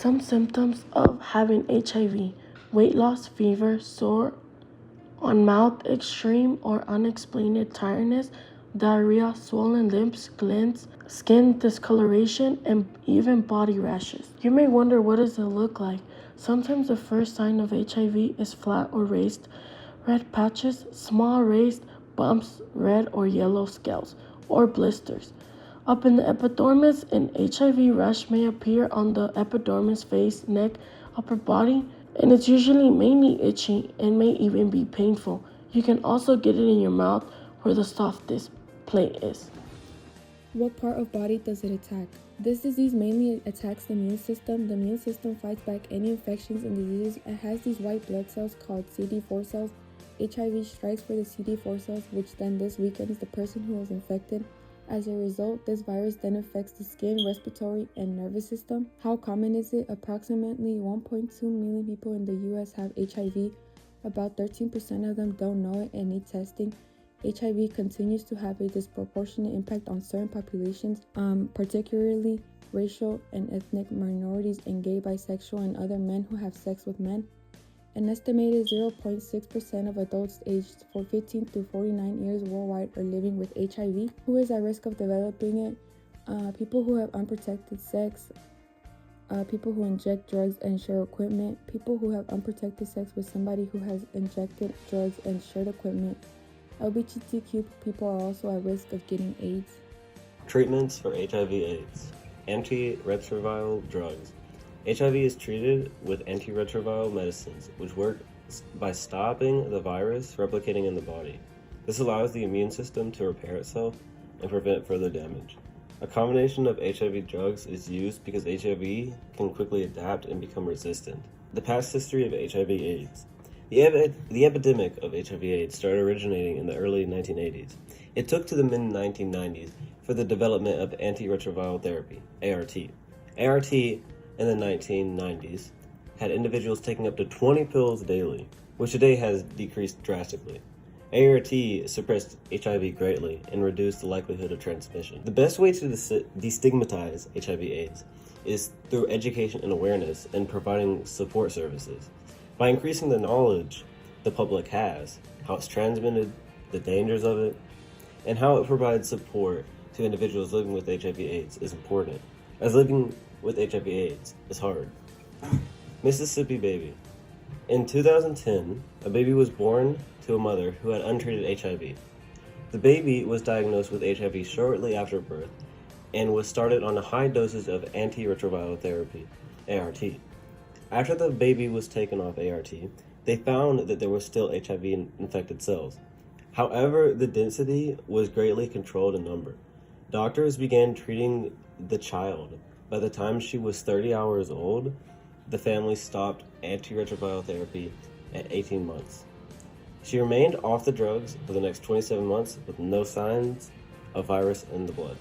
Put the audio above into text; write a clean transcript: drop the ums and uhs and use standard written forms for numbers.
Some symptoms of having HIV: weight loss, fever, sore on mouth, extreme or unexplained tiredness, diarrhea, swollen lips, glands, skin discoloration, and even body rashes. You may wonder, what does it look like? Sometimes the first sign of HIV is flat or raised red patches, small raised bumps, red or yellow scales, or blisters. Up in the epidermis, an HIV rash may appear on the epidermis, face, neck, upper body, and it's usually mainly itchy and may even be painful. You can also get it in your mouth where the softest plate is. What part of body does it attack? This disease mainly attacks the immune system. The immune system fights back any infections and diseases. It has these white blood cells called CD4 cells. HIV strikes for the CD4 cells, which then this weakens the person who was infected. As a result, this virus then affects the skin, respiratory, and nervous system. How common is it? Approximately 1.2 million people in the US have HIV. About 13% of them don't know it and need testing. HIV continues to have a disproportionate impact on certain populations, particularly racial and ethnic minorities and gay, bisexual, and other men who have sex with men. An estimated 0.6% of adults aged 15 to 49 years worldwide are living with HIV. Who is at risk of developing it? People who have unprotected sex, people who inject drugs and share equipment, people who have unprotected sex with somebody who has injected drugs and shared equipment. LGBTQ people are also at risk of getting AIDS. Treatments for HIV/AIDS. Antiretroviral drugs. HIV is treated with antiretroviral medicines, which work by stopping the virus replicating in the body. This allows the immune system to repair itself and prevent further damage. A combination of HIV drugs is used because HIV can quickly adapt and become resistant. The past history of HIV/AIDS. The epidemic of HIV/AIDS started originating in the early 1980s. It took to the mid-1990s for the development of antiretroviral therapy, ART. ART in the 1990s had individuals taking up to 20 pills daily, which today has decreased drastically. ART suppressed HIV greatly and reduced the likelihood of transmission. The best way to destigmatize HIV/AIDS is through education and awareness and providing support services. By increasing the knowledge the public has, how it's transmitted, the dangers of it, and how it provides support to individuals living with HIV/AIDS is important, as living with HIV/AIDS is hard. Mississippi baby. In 2010, a baby was born to a mother who had untreated HIV. The baby was diagnosed with HIV shortly after birth and was started on a high dosage of antiretroviral therapy, ART. After the baby was taken off ART, they found that there were still HIV-infected cells. However, the density was greatly controlled in number. Doctors began treating the child. By the time she was 30 hours old, the family stopped antiretroviral therapy at 18 months. She remained off the drugs for the next 27 months with no signs of virus in the blood.